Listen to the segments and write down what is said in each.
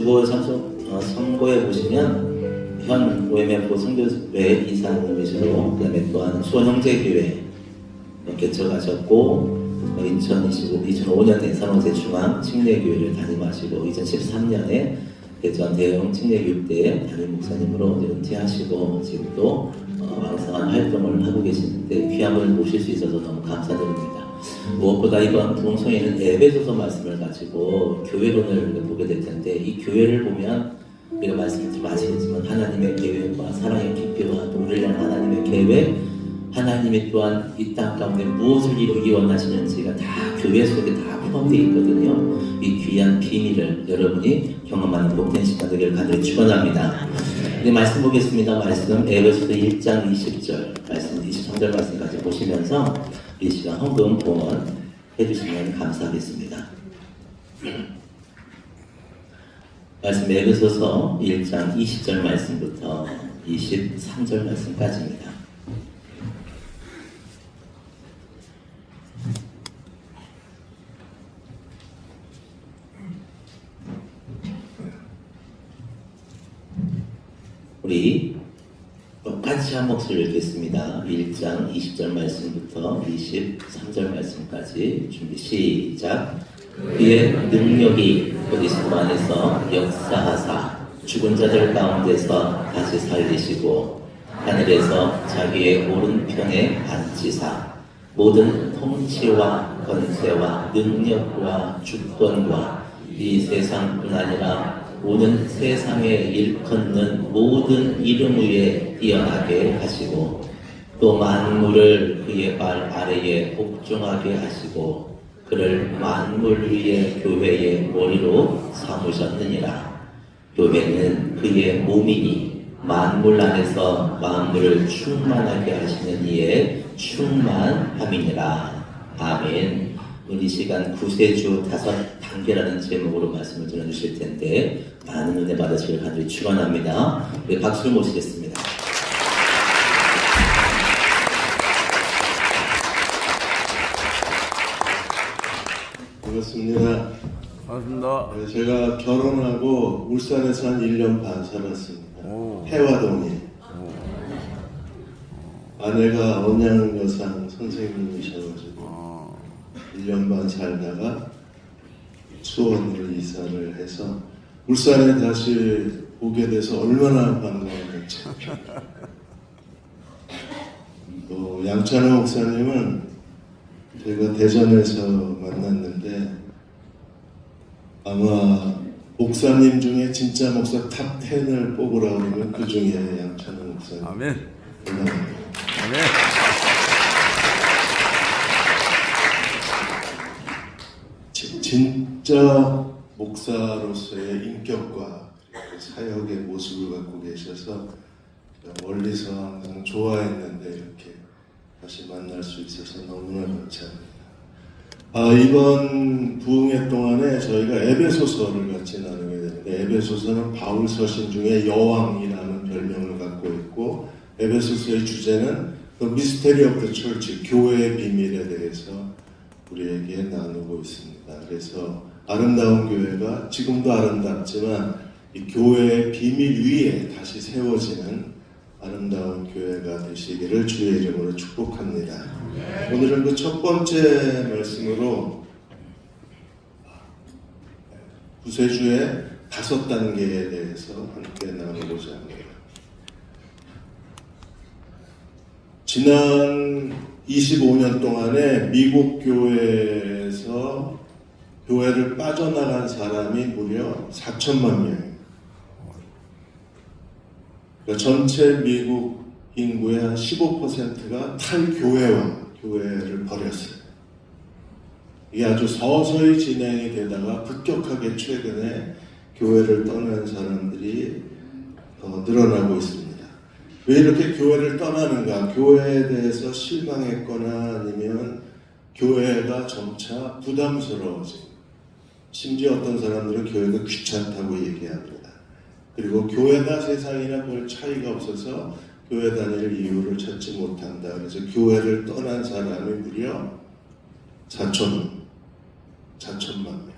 주보 선고에 보시면 현 OMF 선교회 이사님이시고 그다음에 또한 수원형제교회 개척하셨고 2005년에 산호세 중앙 침례교회를 담임하시고 2013년에 대전 대형 침례교육대 담임 목사님으로 은퇴하시고 지금 또 왕성한 활동을 하고 계시는데 귀한 분을 모실 수 있어서 너무 감사드립니다. 무엇보다 이번 동성애는 에베소서 말씀을 가지고 교회론을 보게 될 텐데 이 교회를 보면 우리가 말씀을 좀 아시겠지만 하나님의 계획과 사랑의 깊이와 또 우리를 향한 하나님의 계획, 하나님이 또한 이 땅 가운데 무엇을 이루기 원하시는지가 다 교회 속에 다 포함되어 있거든요. 이 귀한 비밀을 여러분이 경험하는 복된 시간 되기를 간절히 축원합니다. 이제 말씀 보겠습니다. 말씀 에베소서 1장 20절 말씀 23절 말씀까지 보시면서 이 시간 헌금 봉헌 해주시면 감사하겠습니다. 말씀 에베소서 1장 20절 말씀부터 23절 말씀까지입니다. 우리 똑같이 한 목소리를 읽겠습니다. 1장 20절 말씀부터 23절 말씀까지 준비 시작. 그의 능력이 그리스도 안에서 역사하사 죽은 자들 가운데서 다시 살리시고 하늘에서 자기의 오른편에 앉히사 모든 통치와 권세와 능력과 주권과 이 세상뿐 아니라 오는 세상에 일컫는 모든 이름 위에 뛰어나게 하시고 또 만물을 그의 발 아래에 복종하게 하시고 그를 만물 위에 교회의 머리로 삼으셨느니라. 교회는 그의 몸이니 만물 안에서 만물을 충만하게 하시는 이의 충만함이니라. 아멘. 오늘 이 시간 구세주 5단계라는 제목으로 말씀을 전해주실 텐데 많은 은혜 받으시길 간절히 축원합니다. 우리 박수를 모시겠습니다. 반갑습니다. 반갑습니다. 네, 제가 결혼하고 울산에서 한 1년 반 살았습니다. 해화동에. 아내가 언양여상 선생님이셔가지고 1년 반 살다가 수원으로 이사를 해서 울산에 다시 오게 돼서 얼마나 반가웠는지. 또 양찬호 목사님은 제가 대전에서 만났는데 아마 목사님 중에 진짜 목사 탑 10을 뽑으라고 그러면 그 중에 양찬호 목사님. 아멘. 아멘. 진짜 목사로서의 인격과 사역의 모습을 갖고 계셔서 멀리서 항상 좋아했는데 이렇게 다시 만날 수 있어서 너무나 감사합니다. 이번 부흥회 동안에 저희가 에베소서를 같이 나누게 되는데 에베소서는 바울 서신 중에 여왕이라는 별명을 갖고 있고 에베소서의 주제는 The Mystery of the Church, 교회의 비밀에 대해서 우리에게 나누고 있습니다. 그래서 아름다운 교회가 지금도 아름답지만 이 교회의 비밀 위에 다시 세워지는 아름다운 교회가 되시기를 주의 이름으로 축복합니다. 오늘은 그 첫 번째 말씀으로 구세주의 5단계에 대해서 함께 나누고자 합니다. 지난 25년 동안에 미국 교회에서 교회를 빠져나간 사람이 무려 4천만 명입니다. 그러니까 전체 미국 인구의 한 15%가 교회를 버렸어요. 이게 아주 서서히 진행이 되다가 급격하게 최근에 교회를 떠난 사람들이 늘어나고 있습니다. 왜 이렇게 교회를 떠나는가? 교회에 대해서 실망했거나 아니면 교회가 점차 부담스러워지고 심지어 어떤 사람들은 교회가 귀찮다고 얘기합니다. 그리고 교회가 세상이나 별 차이가 없어서 교회 다닐 이유를 찾지 못한다. 그래서 교회를 떠난 사람이 무려 4천만 명.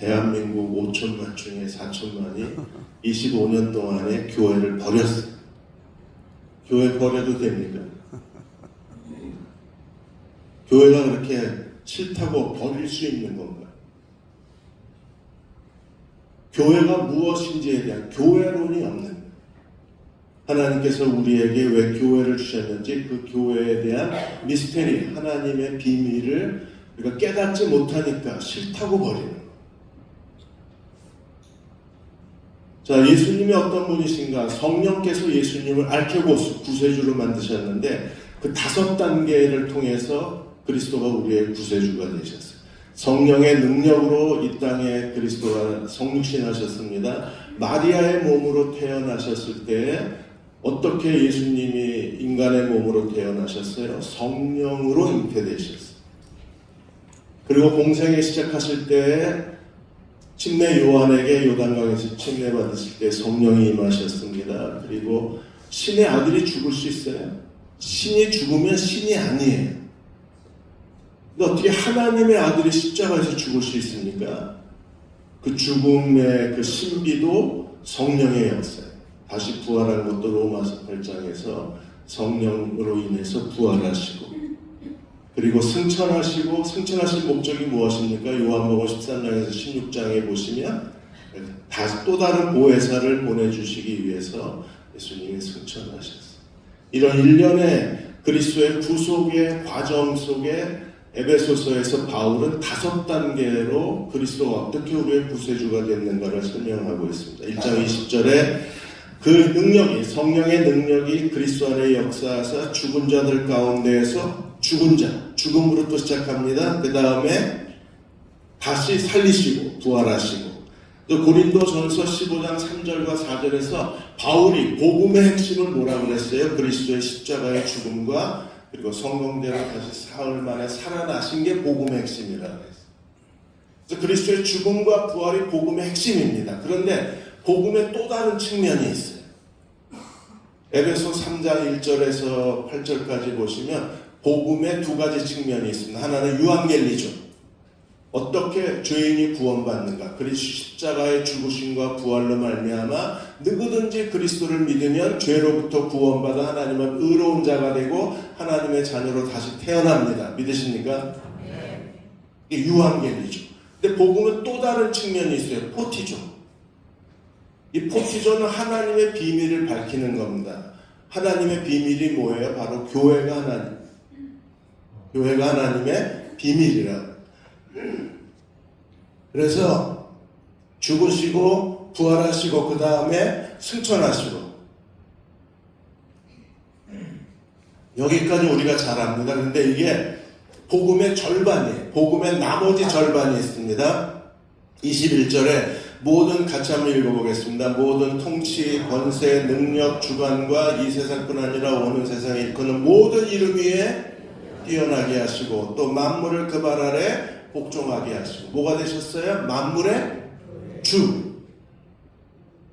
대한민국 5천만 중에 4천만이 25년 동안에 교회를 버렸어요. 교회 버려도 됩니까? 교회가 그렇게 싫다고 버릴 수 있는 건가요? 교회가 무엇인지에 대한 교회론이 없는 거예요. 하나님께서 우리에게 왜 교회를 주셨는지 그 교회에 대한 미스테리, 하나님의 비밀을 우리가 깨닫지 못하니까 싫다고 버리는 거예요. 자, 예수님이 어떤 분이신가? 성령께서 예수님을 알케고스, 구세주로 만드셨는데 그 5단계를 통해서 그리스도가 우리의 구세주가 되셨어요. 성령의 능력으로 이 땅에 그리스도가 성육신하셨습니다. 마리아의 몸으로 태어나셨을 때 어떻게 예수님이 인간의 몸으로 태어나셨어요? 성령으로 잉태되셨어요. 그리고 공생에 시작하실 때 침례 요한에게 요단강에서 침례 받으실 때 성령이 임하셨습니다. 그리고 신의 아들이 죽을 수 있어요? 신이 죽으면 신이 아니에요. 근데 어떻게 하나님의 아들이 십자가에서 죽을 수 있습니까? 그 죽음의 그 신비도 성령의 역사예요. 다시 부활한 것도 로마서 8장에서 성령으로 인해서 부활하시고 그리고 승천하시고 승천하신 목적이 무엇입니까? 요한복음 13장에서 16장에 보시면 또 다른 보혜사를 보내주시기 위해서 예수님이 승천하셨어요. 이런 일련의 그리스도의 구속의 과정 속에 에베소서에서 바울은 5단계로 그리스도가 어떻게 우리의 구세주가 됐는가를 설명하고 있습니다. 1장 20절에 그 능력이, 성령의 능력이 그리스도 안에 역사하사 죽은 자들 가운데에서 죽은 자, 죽음으로부터 시작합니다. 그 다음에 다시 살리시고 부활하시고 또 고린도전서 15장 3절과 4절에서 바울이 복음의 핵심을 뭐라고 그랬어요? 그리스도의 십자가의 죽음과 그리고 성령대로 다시 사흘 만에 살아나신 게 복음의 핵심이라고 했어요. 그래서 그리스도의 죽음과 부활이 복음의 핵심입니다. 그런데 복음의 또 다른 측면이 있어요. 에베소 3장 1절에서 8절까지 보시면 복음의 2가지 측면이 있습니다. 하나는 유앙겔리죠. 어떻게 죄인이 구원받는가? 그리스도 십자가의 죽으심과 부활로 말미암아 누구든지 그리스도를 믿으면 죄로부터 구원받아 하나님은 의로운 자가 되고 하나님의 자녀로 다시 태어납니다. 믿으십니까? 이게 유앙겔리죠. 근데 복음은 또 다른 측면이 있어요. 포티조. 이 포티조는 하나님의 비밀을 밝히는 겁니다. 하나님의 비밀이 뭐예요? 바로 교회가 하나님의 비밀이라. 그래서 죽으시고 부활하시고 그 다음에 승천하시고 여기까지 우리가 잘 압니다. 그런데 이게 복음의 절반이에요. 복음의 나머지 절반이 있습니다. 21절에 모든 같이 한번 읽어보겠습니다. 모든 통치, 권세, 능력, 주관과 이 세상뿐 아니라 오는 세상에 일컫는 모든 이름 위에 뛰어나게 하시고 또 만물을 그 발 아래 복종하게 하시고 뭐가 되셨어요? 만물의 주.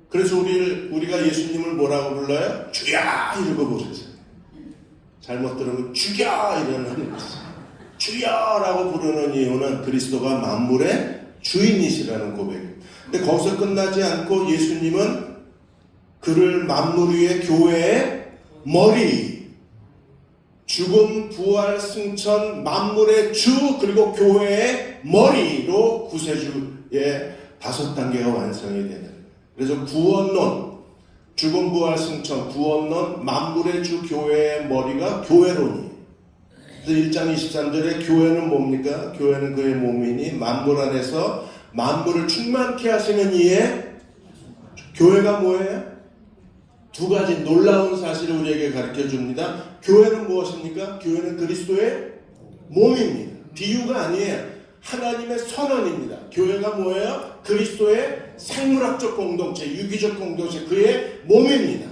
그래서 우리가 예수님을 뭐라고 불러요? 주야 이러고 부르죠. 잘못 들으면 죽여 이러는 주야라고 부르는 이유는 그리스도가 만물의 주인이시라는 고백입니다. 근데 거기서 끝나지 않고 예수님은 그를 만물 위의 교회의 머리, 죽음, 부활, 승천, 만물의 주 그리고 교회의 머리로 구세주의 5단계가 완성이 되는 거예요. 그래서 구원론, 죽음, 부활, 승천, 구원론, 만물의 주 교회의 머리가 교회론이에요. 그래서 1장 23절에 교회는 뭡니까? 교회는 그의 몸이니 만물 안에서 만물을 충만케 하시는 이의 교회가 뭐예요? 2가지 놀라운 사실을 우리에게 가르쳐 줍니다. 교회는 무엇입니까? 교회는 그리스도의 몸입니다. 비유가 아니에요. 하나님의 선언입니다. 교회가 뭐예요? 그리스도의 생물학적 공동체, 유기적 공동체, 그의 몸입니다.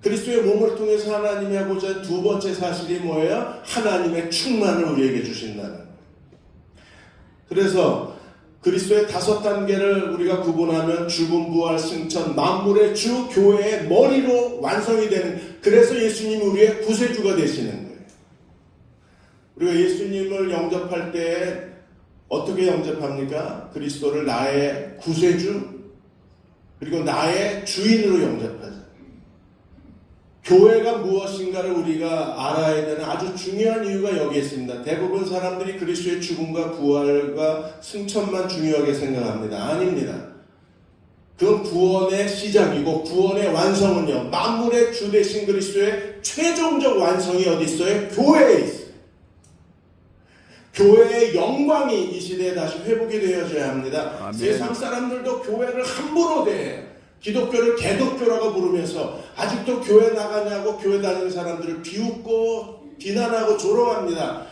그리스도의 몸을 통해서 하나님이 하고자 한 2번째 사실이 뭐예요? 하나님의 충만을 우리에게 주신다는 거예요. 그래서 그리스도의 5단계를 우리가 구분하면 죽음, 부활, 승천, 만물의 주, 교회의 머리로 완성이 되는, 그래서 예수님이 우리의 구세주가 되시는 거예요. 우리가 예수님을 영접할 때 어떻게 영접합니까? 그리스도를 나의 구세주 그리고 나의 주인으로 영접하자. 교회가 무엇인가를 우리가 알아야 되는 아주 중요한 이유가 여기에 있습니다. 대부분 사람들이 그리스도의 죽음과 부활과 승천만 중요하게 생각합니다. 아닙니다. 그건 구원의 시작이고 구원의 완성은요. 만물의 주 되신 그리스도의 최종적 완성이 어디 있어요? 교회에 있어요. 교회의 영광이 이 시대에 다시 회복이 되어져야 합니다. 아멘. 세상 사람들도 교회를 함부로 대해요. 기독교를 개독교라고 부르면서 아직도 교회 나가냐고 교회 다니는 사람들을 비웃고 비난하고 조롱합니다.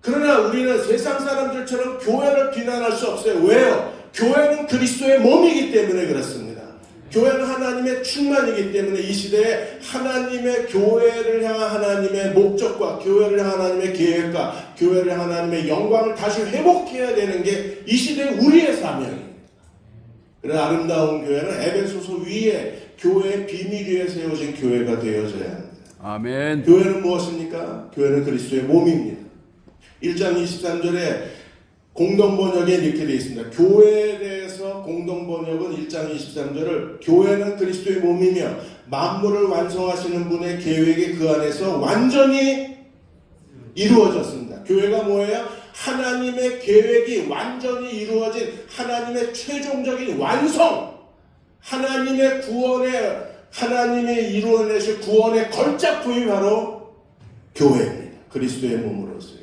그러나 우리는 세상 사람들처럼 교회를 비난할 수 없어요. 왜요? 교회는 그리스도의 몸이기 때문에 그렇습니다. 교회는 하나님의 충만이기 때문에 이 시대에 하나님의 교회를 향한 하나님의 목적과 교회를 향한 하나님의 계획과 교회를 향한 하나님의 영광을 다시 회복해야 되는 게 이 시대의 우리의 사명입니다. 그래서 아름다운 교회는 에베소서 위에 교회의 비밀 위에 세워진 교회가 되어져야 합니다. 아멘. 교회는 무엇입니까? 교회는 그리스도의 몸입니다. 1장 23절에 공동번역에 이렇게 되어 있습니다. 교회에 대해서 공동번역은 1장 23절을 교회는 그리스도의 몸이며 만물을 완성하시는 분의 계획이 그 안에서 완전히 이루어졌습니다. 교회가 뭐예요? 하나님의 계획이 완전히 이루어진 하나님의 최종적인 완성, 하나님의 구원의 하나님이 이루어내실 구원의 걸작품이 바로 교회입니다. 그리스도의 몸으로서.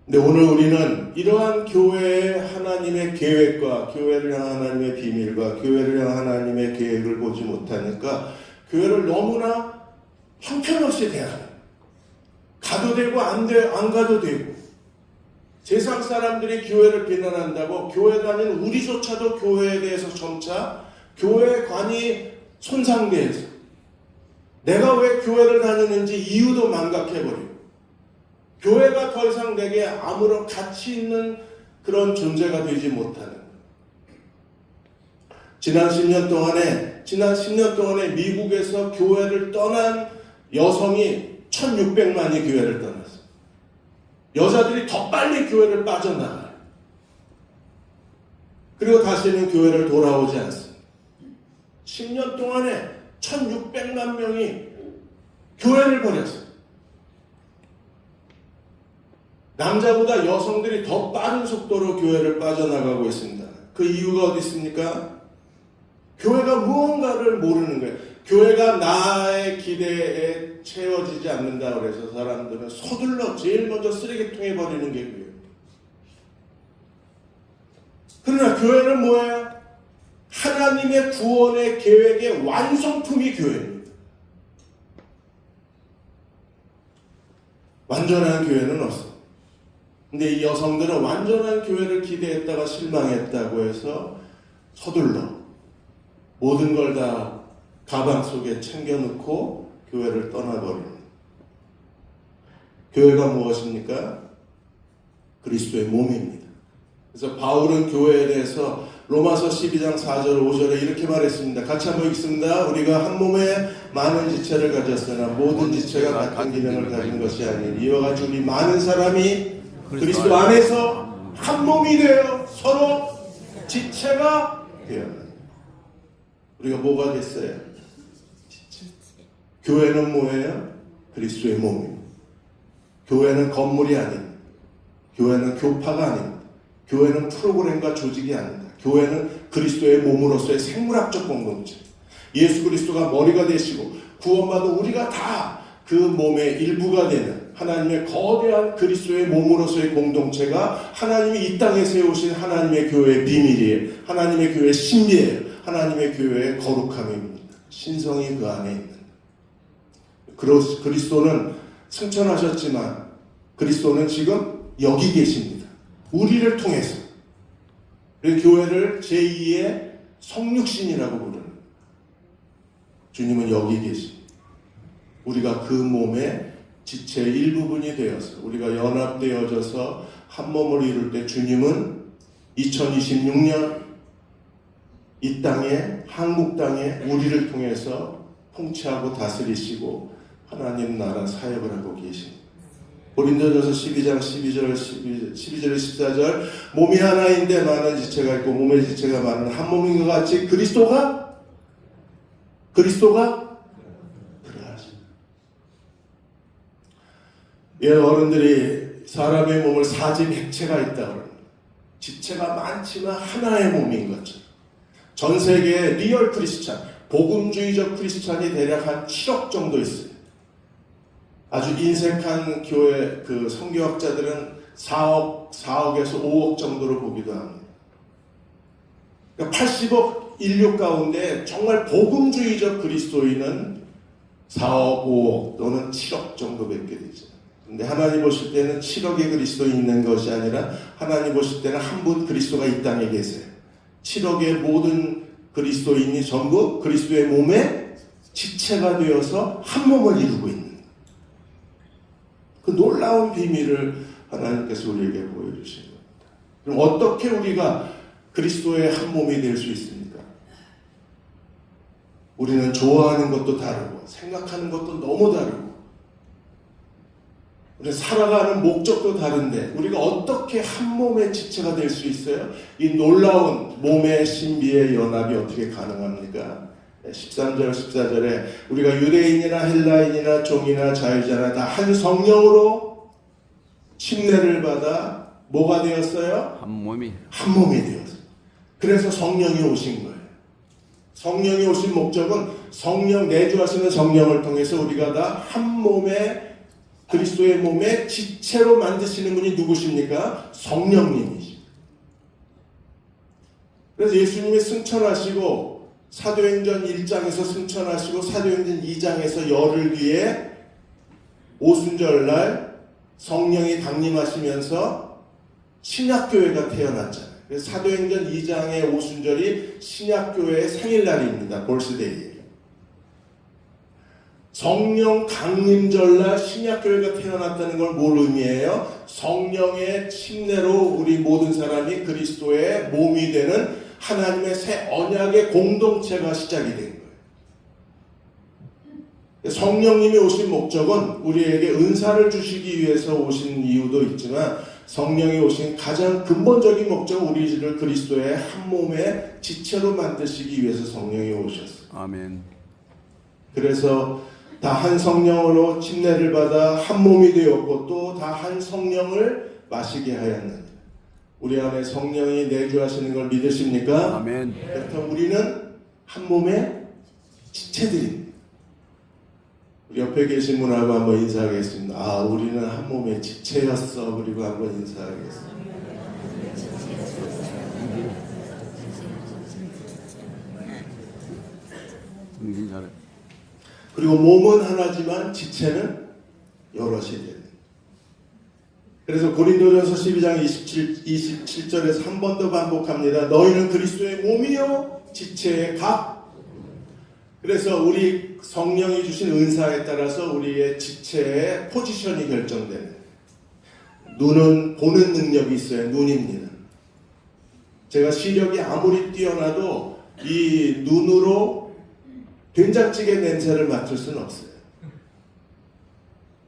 근데 오늘 우리는 이러한 교회의 하나님의 계획과 교회를 향한 하나님의 비밀과 교회를 향한 하나님의 계획을 보지 못하니까 교회를 너무나 형편없이 대하는, 가도 되고 안 가도 되고, 세상 사람들이 교회를 비난한다고 교회 다니는 우리조차도 교회에 대해서 점차 교회의 관이 손상돼서 내가 왜 교회를 다니는지 이유도 망각해버리고 교회가 더 이상 내게 아무런 가치 있는 그런 존재가 되지 못하는, 지난 10년 동안에 미국에서 교회를 떠난 여성이 1600만이 교회를 떠났어요. 여자들이 더 빨리 교회를 빠져나가요. 그리고 다시는 교회를 돌아오지 않습니다. 10년 동안에 1600만 명이 교회를 버렸어요. 남자보다 여성들이 더 빠른 속도로 교회를 빠져나가고 있습니다. 그 이유가 어디 있습니까? 교회가 무언가를 모르는 거예요. 교회가 나의 기대에 채워지지 않는다 그래서 사람들은 서둘러 제일 먼저 쓰레기통에 버리는 게 교회예요. 그러나 교회는 뭐예요? 하나님의 구원의 계획의 완성품이 교회입니다. 완전한 교회는 없어. 근데 이 여성들은 완전한 교회를 기대했다가 실망했다고 해서 서둘러 모든 걸 다 가방 속에 챙겨놓고 교회를 떠나버립니다. 교회가 무엇입니까? 그리스도의 몸입니다. 그래서 바울은 교회에 대해서 로마서 12장 4절 5절에 이렇게 말했습니다. 같이 한번 읽습니다. 우리가 한 몸에 많은 지체를 가졌으나 모든 지체가 같은 기능을 가진 것이 아니니 이와 같이 우리 많은 사람이 그리스도 안에서 한 몸이 되어 서로 지체가 되었다. 우리가 뭐가 됐어요? 지체. 교회는 뭐예요? 그리스도의 몸입니다. 교회는 건물이 아닙니다. 교회는 교파가 아닙니다. 교회는 프로그램과 조직이 아닙니다. 교회는 그리스도의 몸으로서의 생물학적 공동체. 예수 그리스도가 머리가 되시고 구원받은 우리가 다 그 몸의 일부가 되는 하나님의 거대한 그리스도의 몸으로서의 공동체가 하나님이 이 땅에 세우신 하나님의 교회의 비밀이에요. 하나님의 교회의 신비예요. 하나님의 교회의 거룩함입니다. 신성이 그 안에 있는. 그리스도는 승천하셨지만 그리스도는 지금 여기 계십니다. 우리를 통해서. 교회를 제2의 성육신이라고 부르는. 주님은 여기 계십니다. 우리가 그 몸의 지체의 일부분이 되어서 우리가 연합되어져서 한 몸을 이룰 때 주님은 2026년 이 땅에, 한국 땅에 우리를 통해서 통치하고 다스리시고 하나님 나라 사역을 하고 계십니다. 고린도전서 12장 12절 12절 14절 몸이 하나인데 많은 지체가 있고 몸의 지체가 많은 한 몸인 것 같이 그리스도가 그러하십니다. 예, 어른들이 사람의 몸을 사지백체가 있다 그럽니다. 지체가 많지만 하나의 몸인 것처럼 전 세계에 리얼 크리스찬, 복음주의적 크리스찬이 대략 한 7억 정도 있어요. 아주 인색한 교회 그 선교학자들은 4억에서 5억 정도로 보기도 합니다. 그러니까 80억 인류 가운데 정말 복음주의적 그리스도인은 4억, 5억 또는 7억 정도밖에 되죠. 근데 하나님 보실 때는 7억의 그리스도인이 있는 것이 아니라 하나님 보실 때는 한 분 그리스도가 이 땅에 계세요. 7억의 모든 그리스도인이 전부 그리스도의 몸에 지체가 되어서 한 몸을 이루고 있는 그 놀라운 비밀을 하나님께서 우리에게 보여주신 겁니다. 그럼 어떻게 우리가 그리스도의 한 몸이 될 수 있습니까? 우리는 좋아하는 것도 다르고 생각하는 것도 너무 다르고 우리 살아가는 목적도 다른데 우리가 어떻게 한 몸의 지체가 될 수 있어요? 이 놀라운 몸의 신비의 연합이 어떻게 가능합니까? 13절 14절에 우리가 유대인이나 헬라인이나 종이나 자유자나 다 한 성령으로 침례를 받아 뭐가 되었어요? 한 몸이 되었어요. 그래서 성령이 오신 거예요. 성령이 오신 목적은 성령 내주하시는 성령을 통해서 우리가 다 한 몸의 그리스도의 몸의 지체로 만드시는 분이 누구십니까? 성령님이십니다. 그래서 예수님이 승천하시고 사도행전 1장에서 승천하시고 사도행전 2장에서 열흘 뒤에 오순절날 성령이 강림하시면서 신약교회가 태어났잖아요. 그래서 사도행전 2장의 오순절이 신약교회의 생일날입니다. 볼스데이예요. 성령 강림절날 신약교회가 태어났다는 걸 뭘 의미해요? 성령의 침례로 우리 모든 사람이 그리스도의 몸이 되는 하나님의 새 언약의 공동체가 시작이 된 거예요. 성령님이 오신 목적은 우리에게 은사를 주시기 위해서 오신 이유도 있지만 성령이 오신 가장 근본적인 목적은 우리를 그리스도의 한 몸의 지체로 만드시기 위해서 성령이 오셨어요. 아멘. 그래서 다 한 성령으로 침례를 받아 한 몸이 되었고 또 다 한 성령을 마시게 하였느니라. 우리 안에 성령이 내주하시는 걸 믿으십니까? 아멘. 그렇다면 우리는 한 몸의 지체들입니다. 우리 옆에 계신 분하고 한번 인사하겠습니다. 아, 우리는 한 몸의 지체였어. 그리고 한번 인사하겠습니다. 정신 잘해. 그리고 몸은 하나지만 지체는 여럿이 됩니다. 그래서 고린도전서 12장 27절에서 한 번 더 반복합니다. 너희는 그리스도의 몸이요 지체의 각. 그래서 우리 성령이 주신 은사에 따라서 우리의 지체의 포지션이 결정되는. 눈은 보는 능력이 있어요. 눈입니다. 제가 시력이 아무리 뛰어나도 이 눈으로 된장찌개 냄새를 맡을 수는 없어요.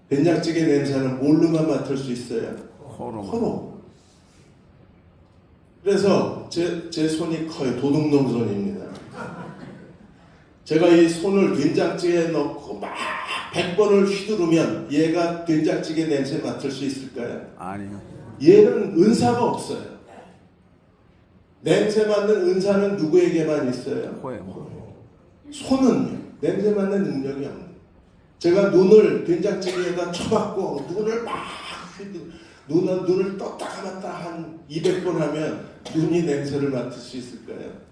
된장찌개 냄새는 뭘로만 맡을 수 있어요? 코로. 그래서 제 손이 커요. 도둑놈 손입니다. 제가 이 손을 된장찌개에 넣고 막 100번을 휘두르면 얘가 된장찌개 냄새 맡을 수 있을까요? 아니요. 얘는 은사가 없어요. 냄새 맡는 은사는 누구에게만 있어요? 코에. 손은요. 냄새 맡는 능력이 없는. 제가 눈을 된장찌개에다 쳐박고 눈을 막 눈을 떴다 감았다 한 200번 하면 눈이 냄새를 맡을 수 있을까요?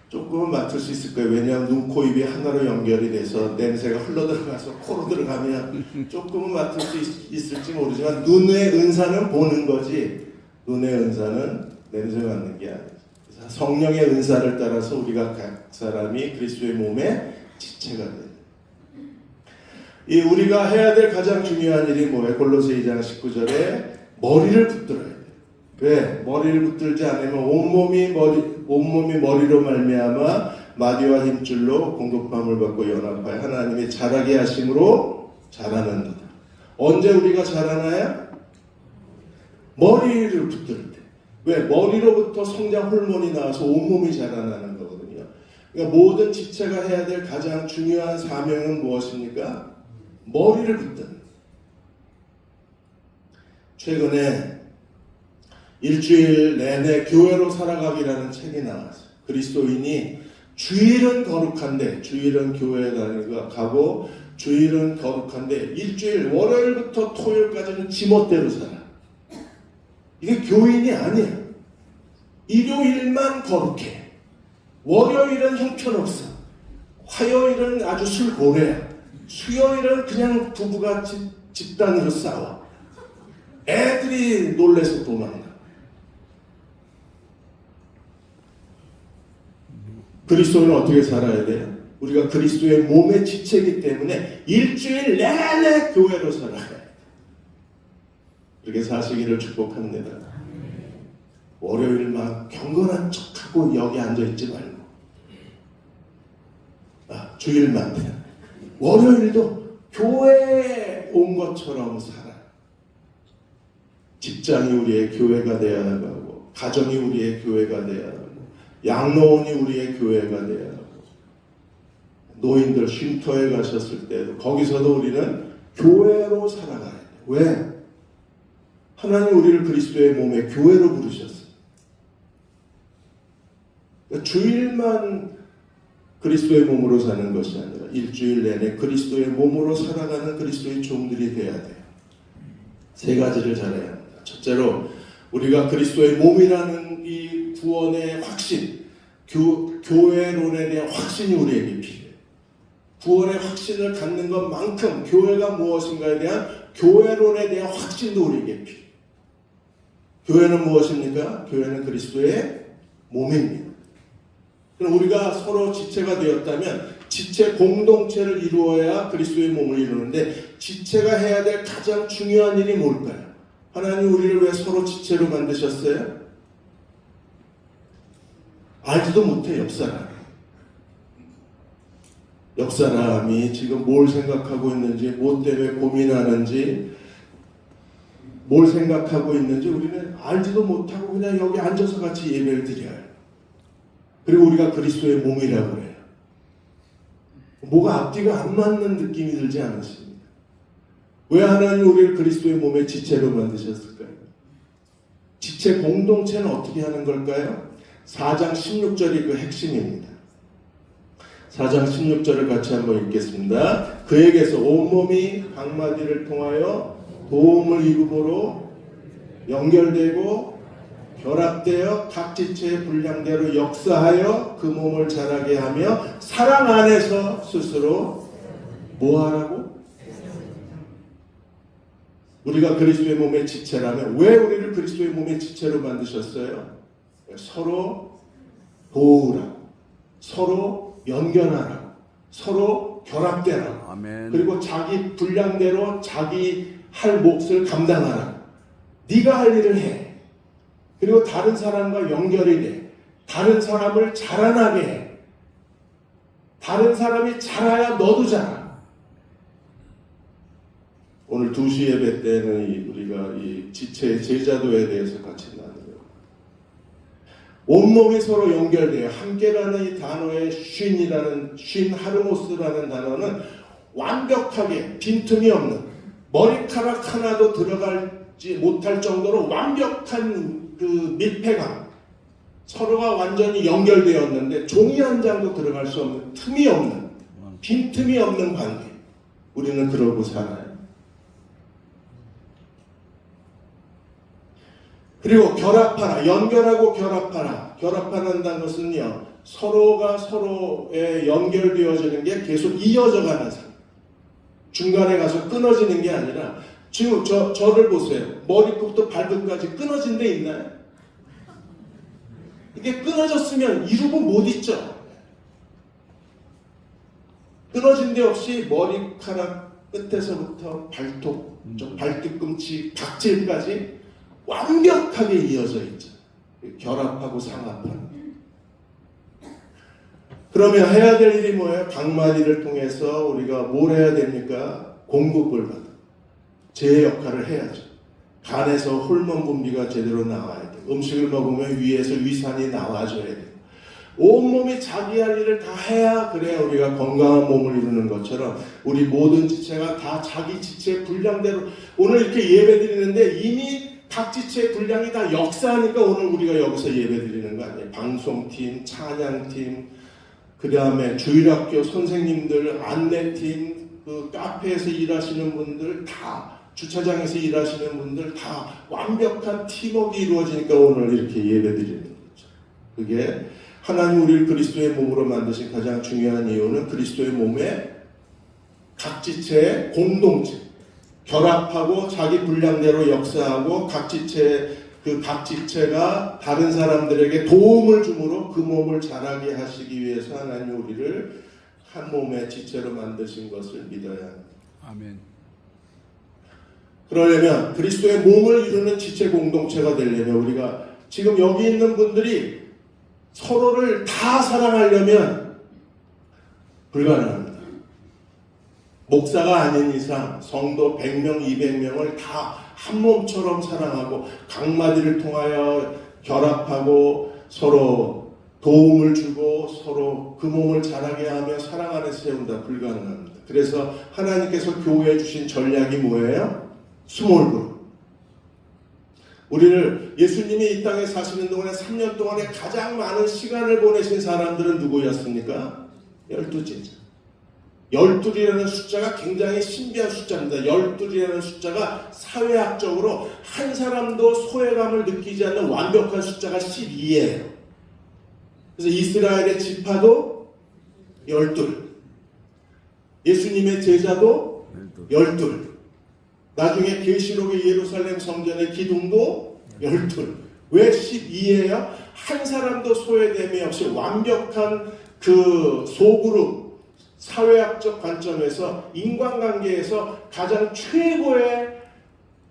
조금은 맡을 수 있을 거예요. 왜냐하면 눈, 코, 입이 하나로 연결이 돼서 냄새가 흘러들어가서 코로 들어가면 조금은 맡을 수 있을지 모르지만 눈의 은사는 보는 거지 눈의 은사는 냄새 맡는 게 아니죠. 성령의 은사를 따라서 우리가 각 사람이 그리스도의 몸에 지체가 됩니다. 이 우리가 해야 될 가장 중요한 일이 뭐예요? 골로새 2장 19절에 머리를 붙들어야 돼요. 왜? 머리를 붙들지 않으면 온몸이 머리로 말미암아 마디와 힘줄로 공급함을 받고 연합하여 하나님의 자라게 하심으로 자라는도다. 언제 우리가 자라나요? 머리를 붙들 때. 왜? 머리로부터 성장 호르몬이 나와서 온몸이 자라나는 거거든요. 그러니까 모든 지체가 해야 될 가장 중요한 사명은 무엇입니까? 머리를 붙드는. 최근에 일주일 내내 교회로 살아가기라는 책이 나왔어요. 그리스도인이 주일은 거룩한데, 주일은 교회에 가고 주일은 거룩한데 일주일 월요일부터 토요일까지는 지멋대로 살아. 이게 교인이 아니야. 일요일만 거룩해. 월요일은 형편없어. 화요일은 아주 술고래야. 수요일은 그냥 부부가 집단으로 싸워. 애들이 놀래서 도망가. 그리스도는 어떻게 살아야 돼요? 우리가 그리스도의 몸의 지체이기 때문에 일주일 내내 교회로 살아야 돼. 그렇게 사시기를 축복합니다. 월요일만 경건한 척하고 여기 앉아있지 말고, 주일만 월요일도 교회에 온 것처럼 살아. 직장이 우리의 교회가 되어야 하고, 가정이 우리의 교회가 되어야 하고, 양로원이 우리의 교회가 되어야 하고, 노인들 쉼터에 가셨을 때도 거기서도 우리는 교회로 살아가야 돼. 왜? 하나님 우리를 그리스도의 몸의 교회로 부르셨어요. 그러니까 주일만 그리스도의 몸으로 사는 것이 아니라 일주일 내내 그리스도의 몸으로 살아가는 그리스도의 종들이 되어야 돼요. 세 가지를 잘해야 합니다. 첫째로 우리가 그리스도의 몸이라는 이 구원의 확신, 교회론에 대한 확신이 우리에게 필요해요. 구원의 확신을 갖는 것만큼 교회가 무엇인가에 대한 교회론에 대한 확신도 우리에게 필요해요. 교회는 무엇입니까? 교회는 그리스도의 몸입니다. 그럼 우리가 서로 지체가 되었다면 지체 공동체를 이루어야 그리스도의 몸을 이루는데, 지체가 해야 될 가장 중요한 일이 뭘까요? 하나님 우리를 왜 서로 지체로 만드셨어요? 알지도 못해. 옆사람이 지금 뭘 생각하고 있는지, 뭐 때문에 고민하는지, 뭘 생각하고 있는지 우리는 알지도 못하고 그냥 여기 앉아서 같이 예배를 드려요. 그리고 우리가 그리스도의 몸이라고 그래요. 뭐가 앞뒤가 안 맞는 느낌이 들지 않으십니까? 왜 하나님 우리를 그리스도의 몸의 지체로 만드셨을까요? 지체 공동체는 어떻게 하는 걸까요? 4장 16절이 그 핵심입니다. 4장 16절을 같이 한번 읽겠습니다. 그에게서 온몸이 각마디를 통하여 도움을 입음으로 연결되고 결합되어 각 지체의 분량대로 역사하여 그 몸을 자라게 하며 사랑 안에서 스스로 뭐하라고? 우리가 그리스도의 몸의 지체라면 왜 우리를 그리스도의 몸의 지체로 만드셨어요? 서로 도우라고, 서로 연결하라고, 서로 결합되라고, 아멘. 그리고 자기 분량대로 자기 할 몫을 감당하라고. 네가 할 일을 해. 그리고 다른 사람과 연결이 돼. 다른 사람을 자라나게 해. 다른 사람이 자라야 너도 자라. 오늘 2시 예배 때는 우리가 이 지체의 제자도에 대해서 같이 나누고, 온몸이 서로 연결돼요. 함께라는 이 단어의 쉰 하르모스라는 단어는 완벽하게 빈틈이 없는, 머리카락 하나도 들어가지 못할 정도로 완벽한 그 밀폐감, 서로가 완전히 연결되었는데 종이 한 장도 들어갈 수 없는, 틈이 없는, 빈틈이 없는 관계. 우리는 그러고 살아요. 그리고 결합하라, 연결하고 결합하라. 결합한다는 것은요, 서로가 서로에 연결되어지는 게 계속 이어져 가는 삶. 중간에 가서 끊어지는 게 아니라, 지금 저를 보세요. 머리끝부터 발끝까지 끊어진 데 있나요? 이게 끊어졌으면 이루고 못 있죠. 끊어진 데 없이 머리카락 끝에서부터 발톱, 발뒤꿈치, 각질까지 완벽하게 이어져 있죠. 결합하고 상합하는. 그러면 해야 될 일이 뭐예요? 각마디를 통해서 우리가 뭘 해야 됩니까? 공급을 받아. 제 역할을 해야죠. 간에서 호르몬 분비가 제대로 나와야 돼요. 음식을 먹으면 위에서 위산이 나와줘야 돼요. 온몸이 자기 할 일을 다 해야 그래야 우리가 건강한 몸을 이루는 것처럼 우리 모든 지체가 다 자기 지체의 분량대로 오늘 이렇게 예배 드리는데 이미 각 지체의 분량이 다 역사하니까 오늘 우리가 여기서 예배 드리는 거 아니에요. 방송팀, 찬양팀, 그 다음에 주일학교 선생님들, 안내팀, 그 카페에서 일하시는 분들 다 주차장에서 일하시는 분들 다 완벽한 팀워크가 이루어지니까 오늘 이렇게 예배 드리는 거죠. 그게 하나님 우리를 그리스도의 몸으로 만드신 가장 중요한 이유는 그리스도의 몸에 각 지체의 공동체, 결합하고 자기 분량대로 역사하고 각 지체가 다른 사람들에게 도움을 주므로 그 몸을 자라게 하시기 위해서 하나님 우리를 한 몸의 지체로 만드신 것을 믿어야 합니다. 아멘. 그러려면 그리스도의 몸을 이루는 지체 공동체가 되려면 우리가 지금 여기 있는 분들이 서로를 다 사랑하려면 불가능합니다. 목사가 아닌 이상 성도 100명, 200명을 다 한 몸처럼 사랑하고 각마디를 통하여 결합하고 서로 도움을 주고 서로 그 몸을 자라게 하며 사랑 안에 세운다. 불가능합니다. 그래서 하나님께서 교회에 주신 전략이 뭐예요? 스몰 그룹. 우리를 예수님이 이 땅에 사시는 동안에 3년 동안에 가장 많은 시간을 보내신 사람들은 누구였습니까? 12제자. 12이라는 숫자가 굉장히 신비한 숫자입니다. 12이라는 숫자가 사회학적으로 한 사람도 소외감을 느끼지 않는 완벽한 숫자가 12예요. 그래서 이스라엘의 지파도 12. 예수님의 제자도 12. 나중에 계시록의 예루살렘 성전의 기둥도 12. 왜 12예요? 한 사람도 소외됨이 없이 완벽한 그 소그룹, 사회학적 관점에서 인간관계에서 가장 최고의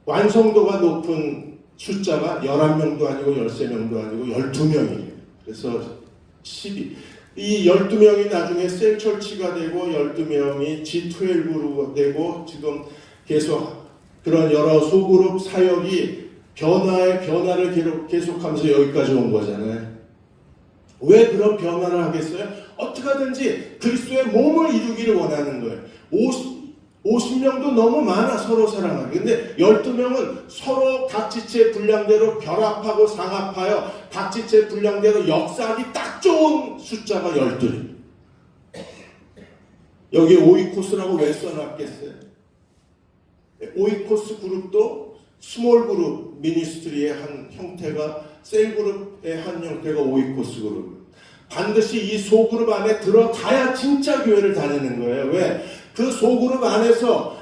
완성도가 높은 숫자가 11명도 아니고 13명도 아니고 12명이에요. 그래서 12. 이 12명이 나중에 셀철치가 되고 12명이 G12로 되고 지금 계속 그런 여러 소그룹 사역이 변화를 계속하면서 여기까지 온 거잖아요. 왜 그런 변화를 하겠어요? 어떻게 하든지 그리스도의 몸을 이루기를 원하는 거예요. 50명도 너무 많아 서로 사랑하기. 근데 12명은 서로 각 지체의 분량대로 결합하고 상합하여 각 지체의 분량대로 역사하기 딱 좋은 숫자가 12. 여기 오이코스라고 왜 써놨겠어요? 오이코스 그룹도 스몰 그룹 미니스트리의 한 형태가 셀 그룹의 한 형태가 오이코스 그룹. 반드시 이 소그룹 안에 들어가야 진짜 교회를 다니는 거예요. 왜? 그 소그룹 안에서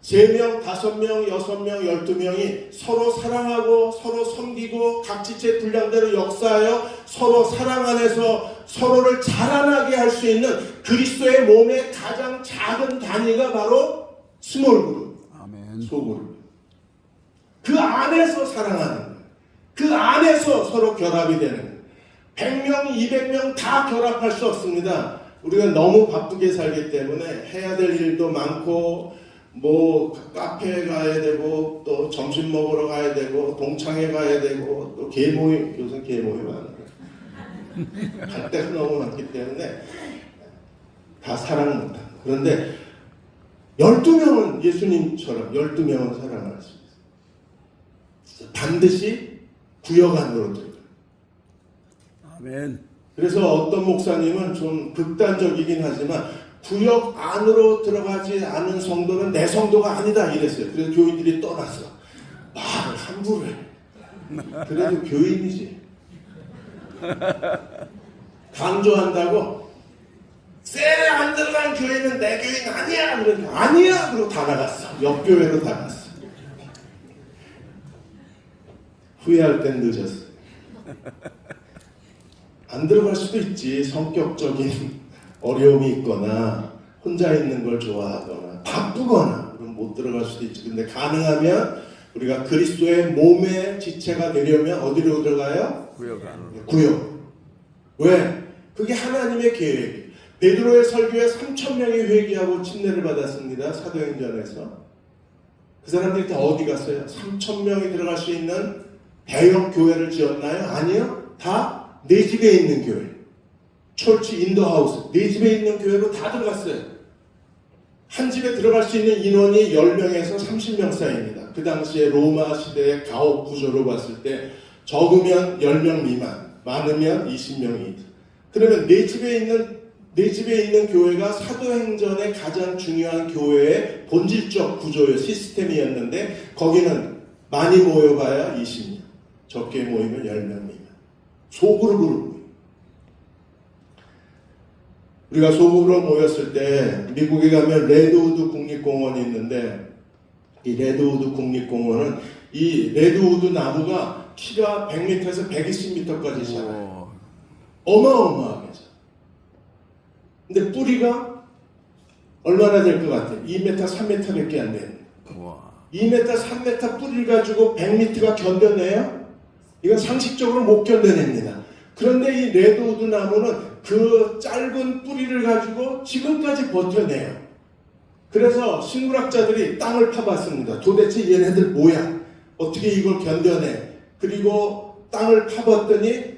3명, 5명, 6명, 12명이 서로 사랑하고 서로 섬기고 각 지체 분량대로 역사하여 서로 사랑 안에서 서로를 자라나게 할 수 있는 그리스도의 몸의 가장 작은 단위가 바로 스몰 그룹. 아멘. 소그룹. 그 안에서 사랑하는 거예요. 그 안에서 서로 결합이 되는 거예요. 100명, 200명 다 결합할 수 없습니다. 우리가 너무 바쁘게 살기 때문에 해야 될 일도 많고 뭐 카페에 가야 되고 또 점심 먹으러 가야 되고 동창회 가야 되고 또 개모임, 요새 개모임 많아요. 갈 데가 너무 많기 때문에 다 사랑 못한다. 그런데 12명은 예수님처럼 12명은 사랑할 수 있어요. 반드시 구역 안으로 들어가요. 아멘. 그래서 어떤 목사님은 좀 극단적이긴 하지만 구역 안으로 들어가지 않은 성도는 내 성도가 아니다 이랬어요. 그래서 교인들이 떠났어. 말을 함부로 해. 그래도 교인이지. 강조한다고 셀에 안 들어간 교인은 내 교인 아니야. 그러니까 아니야. 그러고 다 나갔어. 옆교회로 다 갔어. 후회할 땐 늦었어. 안 들어갈 수도 있지. 성격적인 어려움이 있거나 혼자 있는 걸 좋아하거나 바쁘거나 그럼 못 들어갈 수도 있지. 근데 가능하면 우리가 그리스도의 몸의 지체가 되려면 어디로 들어가요? 구역 안으로. 구역. 왜? 그게 하나님의 계획. 베드로의 설교에 3,000명이 회개하고 침례를 받았습니다. 사도행전에서. 그 사람들이 다 어디 갔어요? 3,000명이 들어갈 수 있는 대형 교회를 지었나요? 아니요. 다 내 집에 있는 교회. 철치 인더하우스. 내 집에 있는 교회로 다 들어갔어요. 한 집에 들어갈 수 있는 인원이 10명에서 30명 사이입니다. 그 당시에 로마 시대의 가옥 구조로 봤을 때 적으면 10명 미만, 많으면 20명이. 그러면 내 집에 있는 교회가 사도행전의 가장 중요한 교회의 본질적 구조의 시스템이었는데 거기는 많이 모여봐야 20명, 적게 모이면 10명 미만. 소그룹으로 모여요. 우리가 소그룹으로 모였을 때 미국에 가면 레드우드 국립공원이 있는데 이 레드우드 국립공원은 이 레드우드 나무가 키가 100m에서 120m까지 자라요. 어마어마하게 자라요. 근데 뿌리가 얼마나 될 것 같아요? 2m, 3m밖에 안 돼요. 2m, 3m 뿌리를 가지고 100m가 견뎌내요? 이건 상식적으로 못 견뎌냅니다. 그런데 이 레드우드 나무는 그 짧은 뿌리를 가지고 지금까지 버텨내요. 그래서 식물학자들이 땅을 파봤습니다. 도대체 얘네들 뭐야? 어떻게 이걸 견뎌내? 그리고 땅을 파봤더니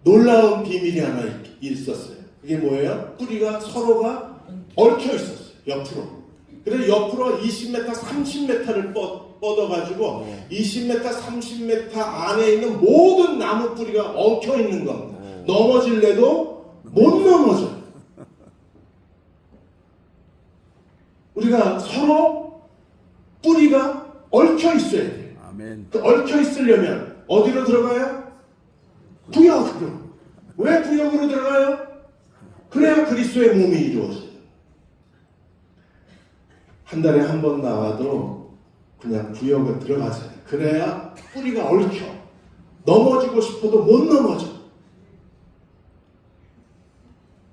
놀라운 비밀이 하나 있었어요. 그게 뭐예요? 뿌리가 서로가 얽혀 있었어요. 옆으로. 그래서 옆으로 20m, 30m를 뻗어가지고 20m, 30m 안에 있는 모든 나무 뿌리가 엉켜 있는 겁니다. 넘어질래도 못 넘어져요. 우리가 서로 뿌리가 얽혀 있어야 돼요. 아멘. 그 얽혀 있으려면 어디로 들어가요? 구역으로. 왜 구역으로 들어가요? 그래야 그리스도의 몸이 이루어져요. 한 달에 한 번 나와도 그냥 구역에 들어가세요. 그래야 뿌리가 얽혀. 넘어지고 싶어도 못 넘어져.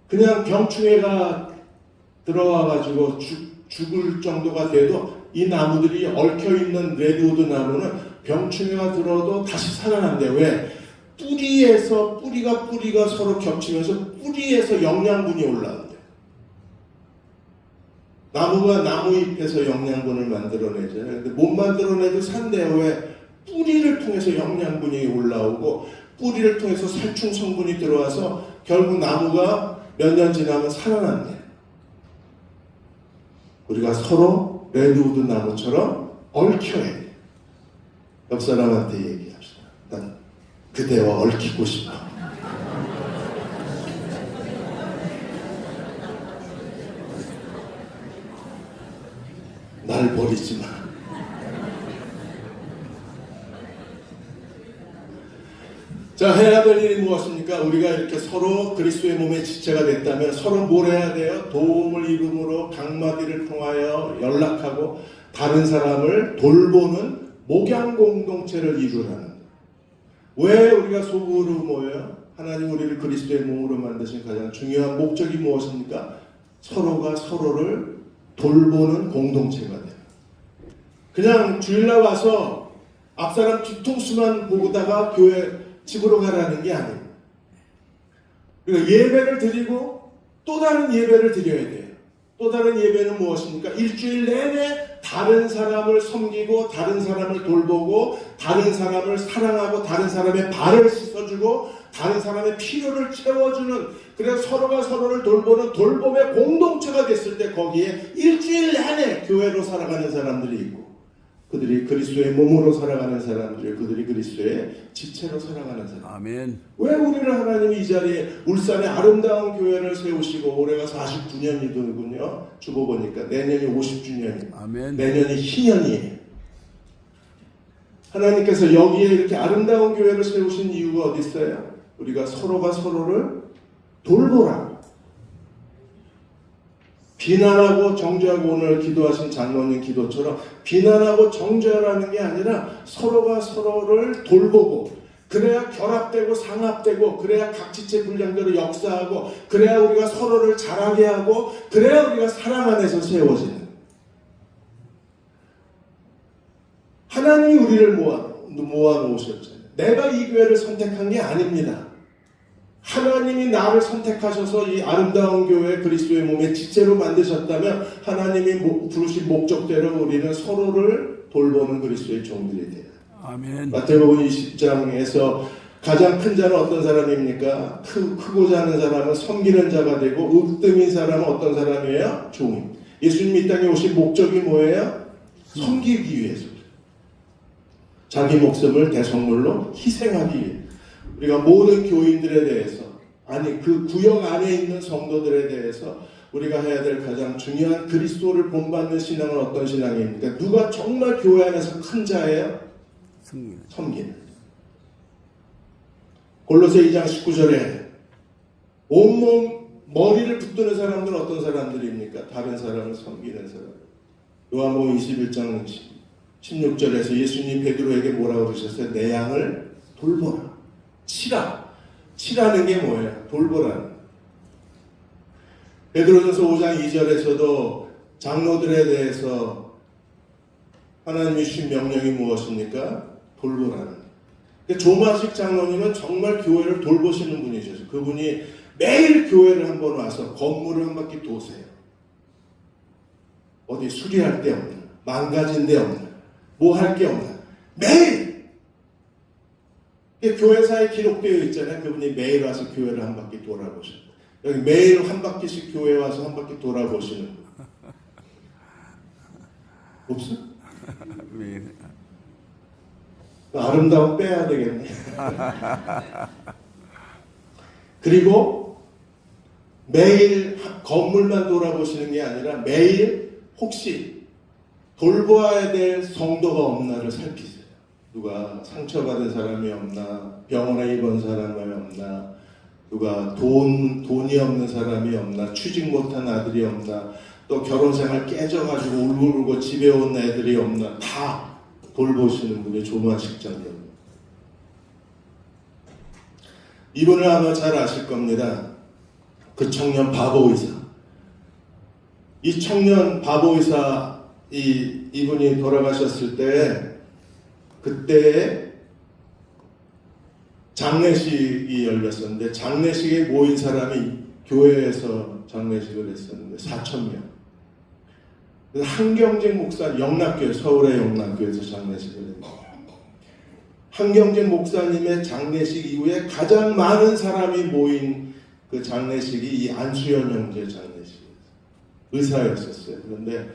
그냥 병충해가 들어와가지고 죽을 정도가 돼도 이 나무들이 얽혀있는 레드우드 나무는 병충해가 들어도 다시 살아난대요. 왜? 뿌리가 서로 겹치면서 뿌리에서 영양분이 올라온대요. 나무가 나무잎에서 영양분을 만들어내잖아요. 근데 못 만들어내도 산대요. 왜? 뿌리를 통해서 영양분이 올라오고 뿌리를 통해서 살충 성분이 들어와서 결국 나무가 몇 년 지나면 살아난대요. 우리가 서로 레드우드 나무처럼 얽혀야 돼요. 옆 사람한테 얘기합시다. 난 그대와 얽히고 싶어. 날 버리지 마. 자, 해야 될 일이 무엇입니까? 우리가 이렇게 서로 그리스도의 몸의 지체가 됐다면 서로 뭘 해야 돼요? 도움을 입음으로 강마디를 통하여 연락하고 다른 사람을 돌보는 목양 공동체를 이루라는. 왜 우리가 소그룹으로 모여요? 하나님 우리를 그리스도의 몸으로 만드신 가장 중요한 목적이 무엇입니까? 서로가 서로를 돌보는 공동체가 돼요. 그냥 주일날 와서 앞사람 뒤통수만 보다가 교회 집으로 가라는 게 아니에요. 그러니까 예배를 드리고 또 다른 예배를 드려야 돼요. 또 다른 예배는 무엇입니까? 일주일 내내 다른 사람을 섬기고 다른 사람을 돌보고 다른 사람을 사랑하고 다른 사람의 발을 씻어주고 다른 사람의 필요를 채워주는, 그래서 서로가 서로를 돌보는 돌봄의 공동체가 됐을 때 거기에 일주일 내내 교회로 살아가는 사람들이 있고 그들이 그리스도의 몸으로 살아가는 사람들이, 그들이 그리스도의 지체로 살아가는 사람. 아멘. 왜 우리를 하나님이 이 자리에 울산의 아름다운 교회를 세우시고 올해가 49년이더군요. 주보 보니까 내년이 50주년이에요. 아멘. 내년이 희년이에요. 하나님께서 여기에 이렇게 아름다운 교회를 세우신 이유가 어디 있어요? 우리가 서로가 서로를 돌보라. 비난하고 정죄하고, 오늘 기도하신 장로님 기도처럼 비난하고 정죄하라는 게 아니라 서로가 서로를 돌보고, 그래야 결합되고 상합되고, 그래야 각지체 분량대로 역사하고, 그래야 우리가 서로를 자라게 하고, 그래야 우리가 사랑 안에서 세워지는. 하나님이 우리를 모아놓으셨잖아요. 내가 이 교회를 선택한 게 아닙니다. 하나님이 나를 선택하셔서 이 아름다운 교회 그리스도의 몸의 지체로 만드셨다면 하나님이 부르신 목적대로 우리는 서로를 돌보는 그리스도의 종들이 돼요. 아멘. 마태복음 20장에서 가장 큰 자는 어떤 사람입니까? 크고자 하는 사람은 섬기는 자가 되고 으뜸인 사람은 어떤 사람이에요? 종입니다. 예수님 이 땅에 오신 목적이 뭐예요? 섬기기 위해서. 자기 목숨을 대성물로 희생하기 위해. 우리가 모든 교인들에 대해서, 아니 그 구역 안에 있는 성도들에 대해서 우리가 해야 될 가장 중요한 그리스도를 본받는 신앙은 어떤 신앙입니까? 누가 정말 교회 안에서 큰 자예요? 섬기는. 골로새 2장 19절에 온몸 머리를 붙드는 사람들은 어떤 사람들입니까? 다른 사람을 섬기는 사람. 요한복음 21장 16절에서 예수님 베드로에게 뭐라고 그러셨어요? 내 양을 돌보라. 치라. 치라는 게 뭐예요? 돌보라는. 베드로전서 5장 2절에서도 장로들에 대해서 하나님이 주신 명령이 무엇입니까? 돌보라는. 조마식 장로님은 정말 교회를 돌보시는 분이셔서 그분이 매일 교회를 한번 와서 건물을 한 바퀴 도세요. 어디 수리할 데 없나, 망가진 데 없나, 뭐 할 게 없나, 매일! 교회사에 기록되어 있잖아요. 그분이 매일 와서 교회를 한 바퀴 돌아보셨다. 여기 매일 한 바퀴씩 교회 와서 한 바퀴 돌아보시는 분. 없어? 아름다움 빼야 되겠네. 그리고 매일 건물만 돌아보시는 게 아니라 매일 혹시 돌보아야 될 성도가 없나를 살피세요. 누가 상처받은 사람이 없나, 병원에 입은 사람이 없나, 누가 돈이 없는 사람이 없나, 취직 못한 아들이 없나, 또 결혼생활 깨져가지고 울고 집에 온 애들이 없나, 다 돌보시는 분이 조마식 장로님. 이분을 아마 잘 아실 겁니다. 그 청년 바보 의사. 이 청년 바보 의사, 이분이 돌아가셨을 때, 그때 장례식이 열렸었는데, 장례식에 모인 사람이 교회에서 장례식을 했었는데 4,000명. 한경직 목사, 영락교회, 서울의 영락교회에서 장례식을 했는데, 한경직 목사님의 장례식 이후에 가장 많은 사람이 모인 그 장례식이 이 안수현 형제 장례식이었어요. 의사였었어요. 그런데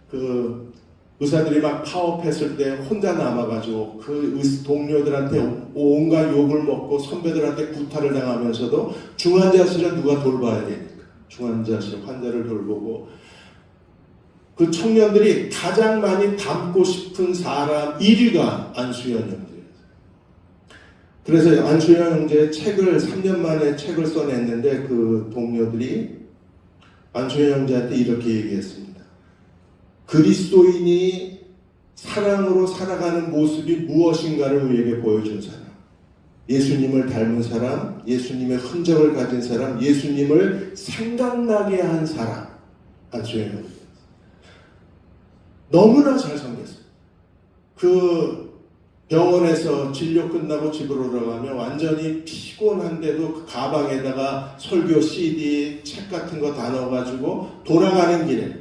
그 의사들이 막 파업했을 때 혼자 남아가지고 그 동료들한테 온갖 욕을 먹고 선배들한테 구타를 당하면서도 중환자실을 누가 돌봐야 되니까 중환자실 환자를 돌보고, 그 청년들이 가장 많이 닮고 싶은 사람 1위가 안수현 형제예요. 그래서 안수현 형제의 책을 3년 만에 책을 써냈는데, 그 동료들이 안수현 형제한테 이렇게 얘기했습니다. 그리스도인이 사랑으로 살아가는 모습이 무엇인가를 우리에게 보여준 사람, 예수님을 닮은 사람, 예수님의 흔적을 가진 사람, 예수님을 생각나게 한 사람, 안수현 형제. 너무나 잘 섬겼어요. 그 병원에서 진료 끝나고 집으로 돌아가면 완전히 피곤한데도 그 가방에다가 설교 CD, 책 같은 거 다 넣어가지고 돌아가는 길에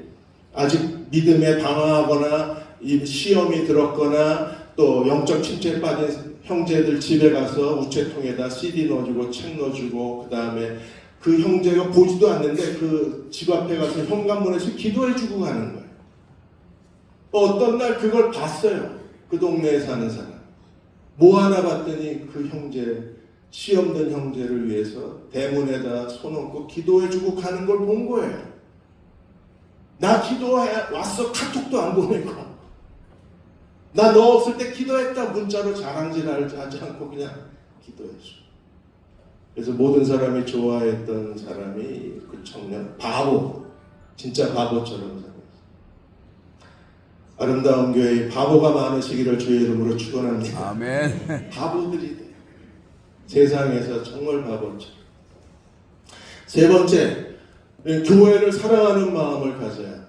아직 믿음에 방황하거나 시험이 들었거나 또 영적 침체에 빠진 형제들 집에 가서 우체통에다 CD 넣어주고 책 넣어주고, 그 다음에 그 형제가 보지도 않는데 그 집 앞에 가서 현관문에서 기도해주고 가는 거예요. 어떤 날 그걸 봤어요. 그 동네에 사는 사람. 뭐 하나 봤더니 그 형제, 시험 든 형제를 위해서 대문에다 손 얹고 기도해주고 가는 걸 본 거예요. 나 기도해 왔어 카톡도 안 보내고, 나 너 없을 때 기도했다 문자로 자랑질하지 않고 그냥 기도해줘. 그래서 모든 사람이 좋아했던 사람이 그 청년, 바보, 진짜 바보처럼 살았어요. 아름다운 교회 바보가 많으시기를 주의 이름으로 축원합니다. 아멘. 바보들이 돼. 세상에서 정말 바보처럼. 세 번째, 교회를 사랑하는 마음을 가져야.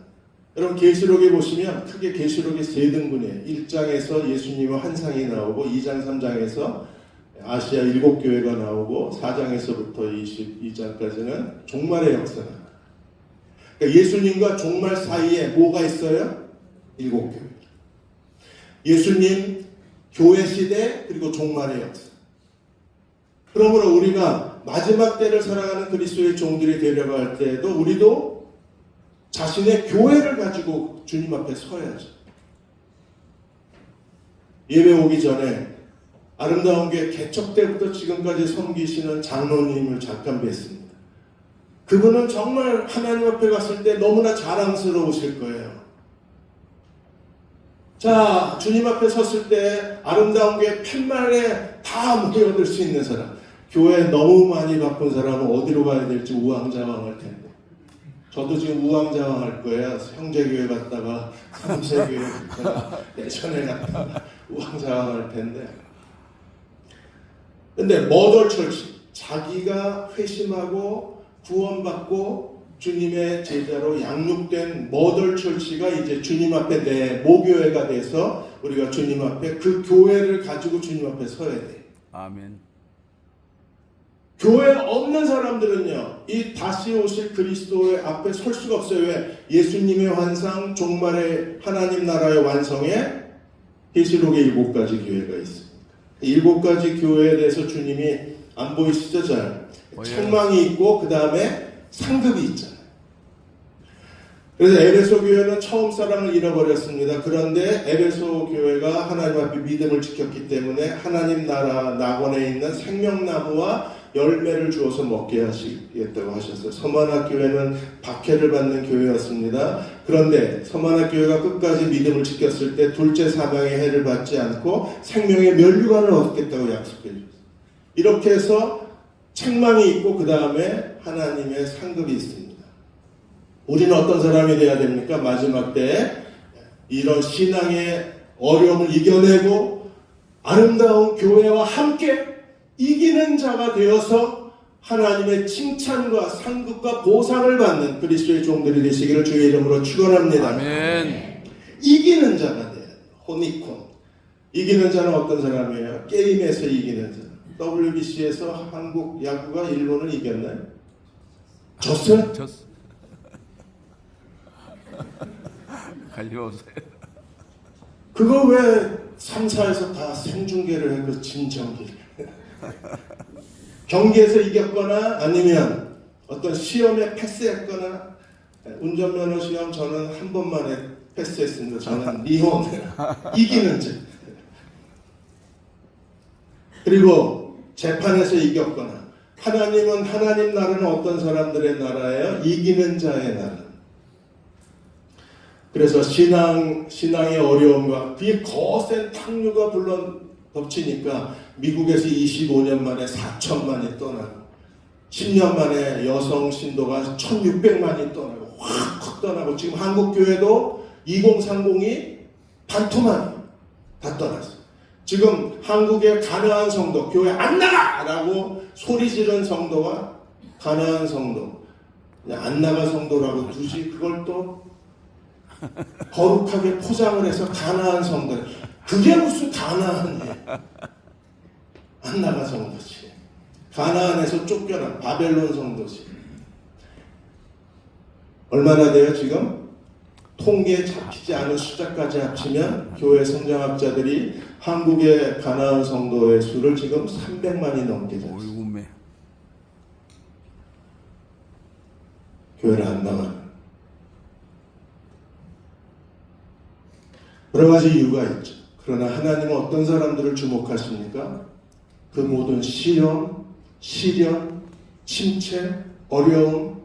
여러분 계시록에 보시면 크게 계시록이 세 등분이에요. 1장에서 예수님의 환상이 나오고, 2장 3장에서 아시아 7교회가 나오고, 4장에서부터 22장까지는 종말의 역사가 나와요. 그러니까 예수님과 종말 사이에 뭐가 있어요? 7교회. 예수님, 교회 시대, 그리고 종말의 역사. 그러므로 우리가 마지막 때를 살아가는 그리스도의 종들이 되려고 할 때에도 우리도 자신의 교회를 가지고 주님 앞에 서야죠. 예배 오기 전에 아름다운 교회 개척 때부터 지금까지 섬기시는 장로님을 잠깐 뵀습니다. 그분은 정말 하나님 앞에 갔을 때 너무나 자랑스러우실 거예요. 자, 주님 앞에 섰을 때 아름다운 교회 팻말에 다 모여들 수 있는 사람. 교회 너무 많이 바쁜 사람은 어디로 가야 될지 우왕좌왕할 텐데. 저도 지금 우왕좌왕할 거예요. 형제교회 갔다가 삼세교회 갔다가 예천에 갔다가 우왕좌왕할 텐데. 근데 머덜철치, 자기가 회심하고 구원받고 주님의 제자로 양육된 머덜철치가 이제 주님 앞에 내 모교회가 돼서 우리가 주님 앞에 그 교회를 가지고 주님 앞에 서야 돼. 아멘. 교회 없는 사람들은요, 이 다시 오실 그리스도의 앞에 설 수가 없어요. 왜? 예수님의 환상, 종말의 하나님 나라의 완성에 계시록에 7가지 교회가 있습니다. 7가지 교회에 대해서 주님이 안 보이시죠? 잘. 책망이 있고 그 다음에 상급이 있잖아요. 그래서 에베소 교회는 처음 사랑을 잃어버렸습니다. 그런데 에베소 교회가 하나님 앞에 믿음을 지켰기 때문에 하나님 나라 낙원에 있는 생명나무와 열매를 주어서 먹게 하시겠다고 하셨어요. 서만학 교회는 박해를 받는 교회였습니다. 그런데 서만학 교회가 끝까지 믿음을 지켰을 때 둘째 사방의 해를 받지 않고 생명의 면류관을 얻겠다고 약속해 줬어요. 이렇게 해서 책망이 있고 그 다음에 하나님의 상급이 있습니다. 우리는 어떤 사람이 돼야 됩니까? 마지막 때 이런 신앙의 어려움을 이겨내고 아름다운 교회와 함께 이기는 자가 되어서 하나님의 칭찬과 상급과 보상을 받는 그리스도의 종들이 되시기를 주의 이름으로 축원합니다. 아멘. 이기는 자가 돼야 돼요. 호니콘. 이기는 자는 어떤 사람이에요? 게임에서 이기는 자. WBC에서 한국 야구가 일본을 이겼나요? 졌어요? 졌어. 갈려오세요. 그거 왜 3, 4에서 다 생중계를 해? 그 진정기를. 경기에서 이겼거나 아니면 어떤 시험에 패스했거나, 운전면허 시험 저는 한 번만에 패스했습니다. 저는 니혼. 이기는 자. 그리고 재판에서 이겼거나, 하나님은 하나님 나라는 어떤 사람들의 나라예요? 이기는 자의 나라. 그래서 신앙의 어려움과 그게 거센 탕류가 불러 덮치니까 미국에서 25년 만에 4천만이 떠나고 10년 만에 여성 신도가 1600만이 떠나고 확 떠나고 지금 한국교회도 2030이 반토막이 다 떠났어요. 지금 한국의 가나안 성도 교회 안 나가! 라고 소리 지른 성도가 가나안 성도, 안 나가 성도라고 두지 그걸 또 거룩하게 포장을 해서 가나안 성도. 그게 무슨 가나안이에요? 안 나가 성도지. 가나안에서 쫓겨난 바벨론 성도지. 얼마나 돼요 지금? 통계에 잡히지 않은 숫자까지 합치면 교회 성장학자들이 한국의 가나안 성도의 수를 지금 300만이 넘게 됐어요. 얼굴매. 교회를 안 나가는. 여러 가지 이유가 있죠. 그러나 하나님은 어떤 사람들을 주목하십니까? 그 모든 시련, 침체, 어려움,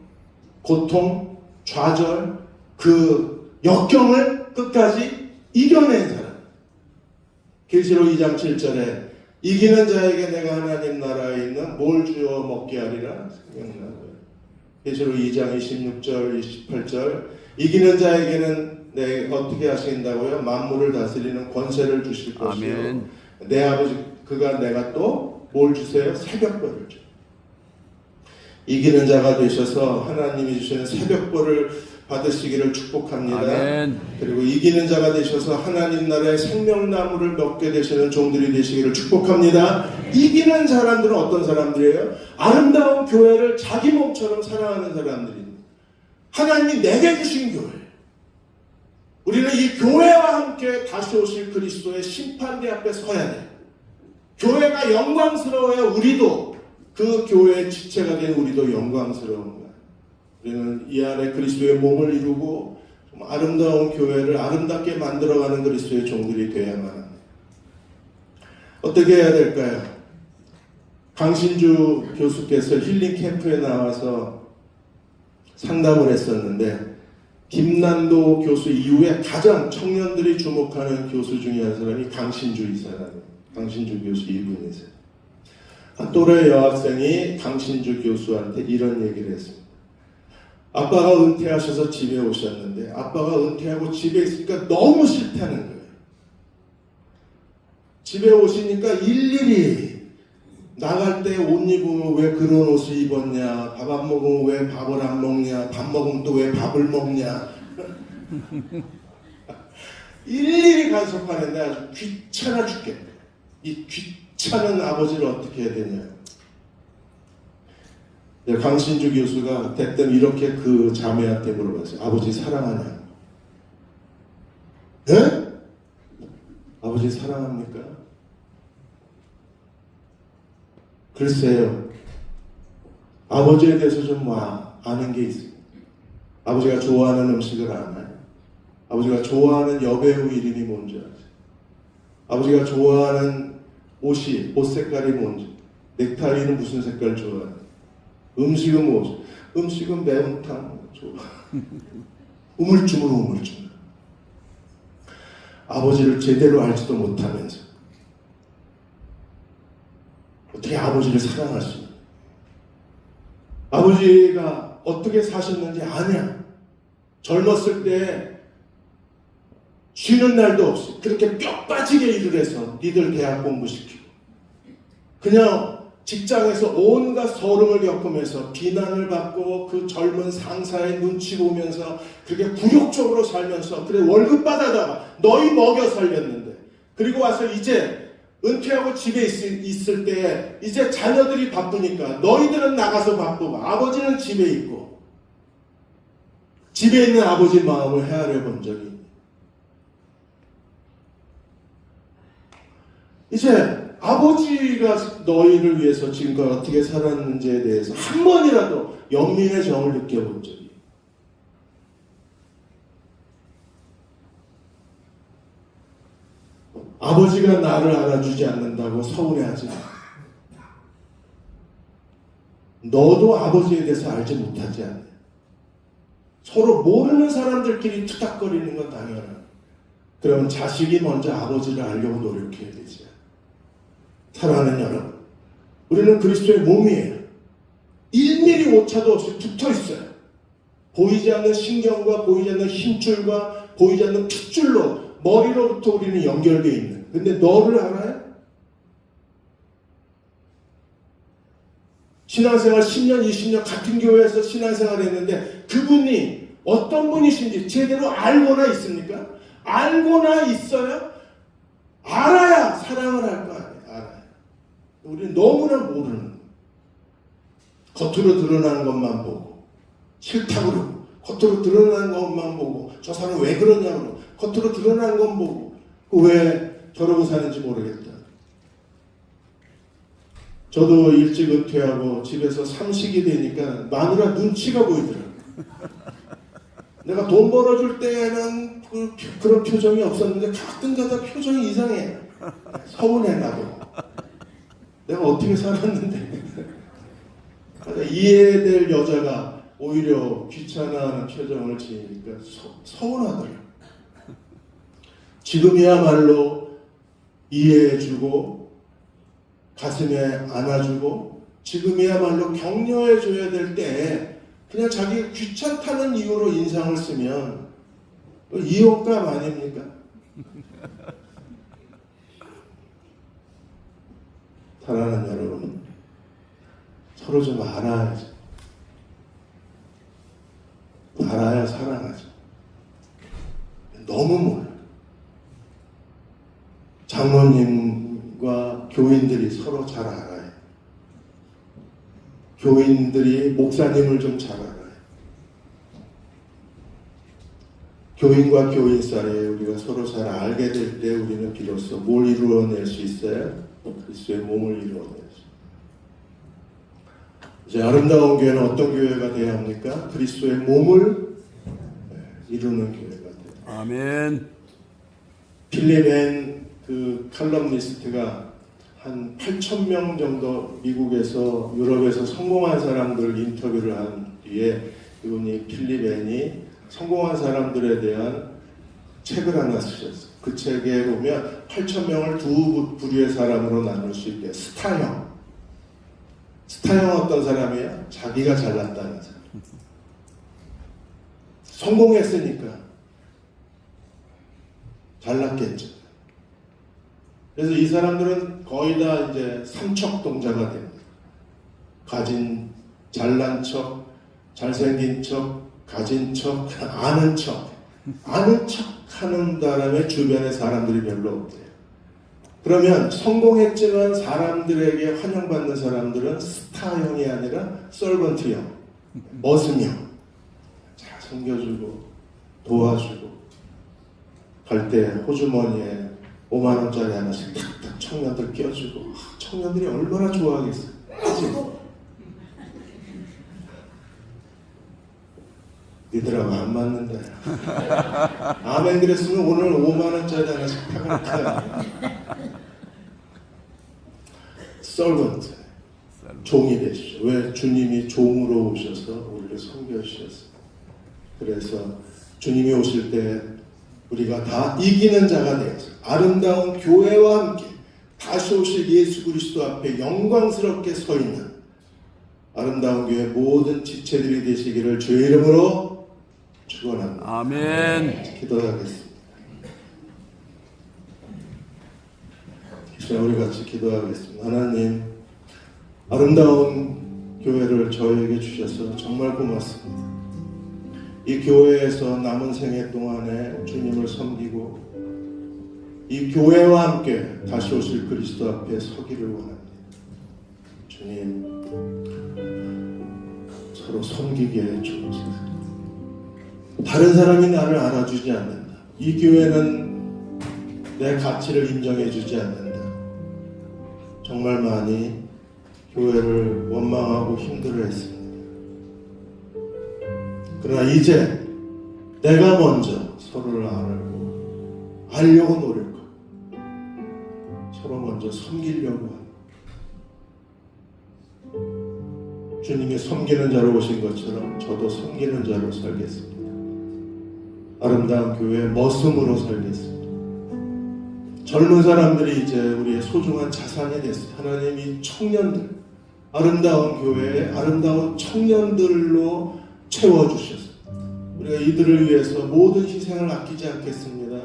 고통, 좌절, 그 역경을 끝까지 이겨낸 사람. 계시록 2장 7절에 이기는 자에게 내가 하나님 나라에 있는 뭘 주어 먹게 하리라 생각나고요. 계시록 2장 26절, 28절 이기는 자에게는 어떻게 하신다고요? 만물을 다스리는 권세를 주실 것이요. 아멘. 내 아버지 그가 내가 또 뭘 주세요? 새벽벌을 줘. 이기는 자가 되셔서 하나님이 주시는 새벽벌을 받으시기를 축복합니다. 아멘. 그리고 이기는 자가 되셔서 하나님 나라의 생명나무를 먹게 되시는 종들이 되시기를 축복합니다. 이기는 사람들은 어떤 사람들이에요? 아름다운 교회를 자기 몸처럼 사랑하는 사람들입니다. 하나님이 내게 주신 교회. 우리는 이 교회와 함께 다시 오실 그리스도의 심판대 앞에 서야 돼요. 교회가 영광스러워야 우리도 그 교회의 지체가 된 우리도 영광스러운 거예요. 우리는 이 안에 그리스도의 몸을 이루고 좀 아름다운 교회를 아름답게 만들어가는 그리스도의 종들이 되어야만 합니다. 어떻게 해야 될까요? 강신주 교수께서 힐링 캠프에 나와서 상담을 했었는데 김난도 교수 이후에 가장 청년들이 주목하는 교수 중에 한 사람이 강신주 이사라는 강신주 교수 이분이세요. 한 또래 여학생이 강신주 교수한테 이런 얘기를 했습니다. 아빠가 은퇴하셔서 집에 오셨는데 아빠가 은퇴하고 집에 있으니까 너무 싫다는 거예요. 집에 오시니까 일일이 나갈 때 옷 입으면 왜 그런 옷을 입었냐, 밥 안 먹으면 왜 밥을 안 먹냐, 밥 먹으면 또 왜 밥을 먹냐 일일이 간섭하는데 아주 귀찮아 죽겠다. 이 귀찮은 아버지를 어떻게 해야 되냐. 강신주 교수가 대뜸 이렇게 그 자매한테 물어봤어요. 아버지 사랑하냐? 네? 아버지 사랑합니까? 글쎄요. 아버지에 대해서 좀 아는 게 있어요. 아버지가 좋아하는 음식을 아나요? 아버지가 좋아하는 여배우 이름이 뭔지 아세요? 아버지가 좋아하는 옷이, 옷 색깔이 뭔지, 넥타이는 무슨 색깔 좋아해요? 음식은 뭐죠? 음식은 매운탕 좋아. 우물쭈물. 아버지를 제대로 알지도 못하면서 어떻게 아버지를 사랑할 수 있냐? 아버지가 어떻게 사셨는지 아냐? 젊었을 때 쉬는 날도 없이 그렇게 뼈 빠지게 일을 해서 니들 대학 공부시키고 그냥 직장에서 온갖 서름을 겪으면서 비난을 받고 그 젊은 상사의 눈치 보면서 그렇게 굴욕적으로 살면서 그래 월급 받아다가 너희 먹여 살렸는데 그리고 와서 이제 은퇴하고 집에 있을 때 이제 자녀들이 바쁘니까 너희들은 나가서 바쁘고 아버지는 집에 있고 집에 있는 아버지 마음을 헤아려 본 적이 있네. 이제 아버지가 너희를 위해서 지금까지 어떻게 살았는지에 대해서 한 번이라도 연민의 정을 느껴본 적이 아버지가 나를 알아주지 않는다고 서운해하지 마. 너도 아버지에 대해서 알지 못하지 않냐. 서로 모르는 사람들끼리 투닥거리는 건 당연하다. 그러면 자식이 먼저 아버지를 알려고 노력해야 되지. 사랑하는 여러분, 우리는 그리스도의 몸이에요. 1mm 오차도 없이 붙어 있어요. 보이지 않는 신경과 보이지 않는 힘줄과 보이지 않는 핏줄로 머리로부터 우리는 연결되어 있는. 근데 너를 알아요? 신앙생활 10년, 20년 같은 교회에서 신앙생활을 했는데 그분이 어떤 분이신지 제대로 알고나 있습니까? 알고나 있어요? 알아야 사랑을 할 거 아니에요. 알아요. 우리는 너무나 모르는 겉으로 드러나는 것만 보고 싫다고 그러고 겉으로 드러나는 것만 보고 저 사람 왜 그러냐고 겉으로 드러나는 건 보고 왜 저러고 사는지 모르겠다. 저도 일찍 은퇴하고 집에서 삼식이 되니까 마누라 눈치가 보이더라고요. 내가 돈 벌어줄 때는 그런 표정이 없었는데 가끔가다 표정이 이상해. 서운해 나도. 내가 어떻게 살았는데. 이해될 여자가 오히려 귀찮아하는 표정을 지으니까 서운하더라고요. 지금이야말로 이해해주고 가슴에 안아주고 지금이야말로 격려해줘야 될 때 그냥 자기 귀찮다는 이유로 인상을 쓰면 이혼감 아닙니까? 사랑하는 여러분, 서로 좀 알아야죠. 알아야 사랑하죠. 너무 몰라. 장로님과 교인들이 서로 잘 알아요. 교인들이 목사님을 좀 잘 알아요. 교인과 교인 사이에 우리가 서로 잘 알게 될 때 우리는 비로소 뭘 이루어낼 수 있어요? 그리스도의 몸을 이루어낼 수 있어요. 이제 아름다운 교회는 어떤 교회가 되어야 합니까? 그리스도의 몸을 이루는 교회가 돼요. 아멘. 필립 앤 그 칼럼니스트가 한 8,000명 정도 미국에서 유럽에서 성공한 사람들을 인터뷰를 한 뒤에 이분이 필립 앤이 성공한 사람들에 대한 책을 하나 쓰셨어요. 그 책에 보면 8,000명을 두 부류의 사람으로 나눌 수 있게 스타형. 스타형 어떤 사람이에요? 자기가 잘났다는 사람. 성공했으니까 잘났겠죠. 그래서 이 사람들은 거의 다 이제 삼척동자가 됩니다. 가진, 잘난 척, 잘생긴 척, 가진 척, 아는 척. 아는 척 하는 사람의 주변에 사람들이 별로 없대요. 그러면 성공했지만 사람들에게 환영받는 사람들은 스타형이 아니라 서번트형, 머슴형. 잘 섬겨주고, 도와주고, 갈 때 호주머니에 5만 원짜리 하나씩 탁탁 청년들 끼워주고, 청년들이 얼마나 좋아하겠어요. 그치? 니들하고 안 맞는다. 아멘 그랬으면 오늘 5만 원짜리 하나씩 탁을 타야. 서번트, 종이 되시죠. 왜? 주님이 종으로 오셔서 우리를 섬겨주셨어요. 그래서 주님이 오실 때 우리가 다 이기는 자가 되어서 아름다운 교회와 함께 다시 오실 예수 그리스도 앞에 영광스럽게 서 있는 아름다운 교회 모든 지체들이 되시기를 주의 이름으로 축원합니다. 아멘. 기도하겠습니다. 자, 우리 같이 기도하겠습니다. 하나님, 아름다운 교회를 저에게 주셔서 정말 고맙습니다. 이 교회에서 남은 생애 동안에 주님을 섬기고 이 교회와 함께 다시 오실 그리스도 앞에 서기를 원합니다. 주님, 서로 섬기게 해주옵소서. 다른 사람이 나를 알아주지 않는다. 이 교회는 내 가치를 인정해주지 않는다. 정말 많이 교회를 원망하고 힘들어했습니다. 그러나 이제 내가 먼저 서로를 알려고 노력하고 서로 먼저 섬기려고 하고 주님이 섬기는 자로 오신 것처럼 저도 섬기는 자로 살겠습니다. 아름다운 교회 머슴으로 살겠습니다. 젊은 사람들이 이제 우리의 소중한 자산이 됐습니다. 하나님 이 청년들, 아름다운 교회에 아름다운 청년들로 채워주셔서 우리가 이들을 위해서 모든 희생을 아끼지 않겠습니다.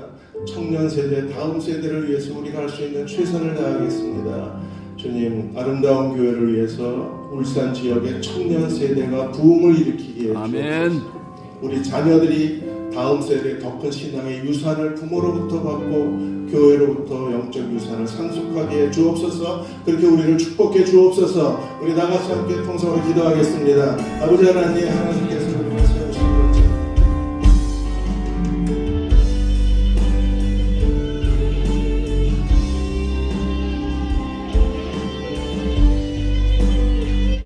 청년 세대, 다음 세대를 위해서 우리가 할 수 있는 최선을 다하겠습니다. 주님, 아름다운 교회를 위해서 울산 지역의 청년 세대가 부흥을 일으키게 해주옵소서. 아멘. 우리 자녀들이 다음 세대의 더 큰 신앙의 유산을 부모로부터 받고 교회로부터 영적 유산을 상속하게 해 주옵소서. 그렇게 우리를 축복해 주옵소서. 우리 나가서 함께 통성으로 기도하겠습니다. 아버지 하나님, 하나님께서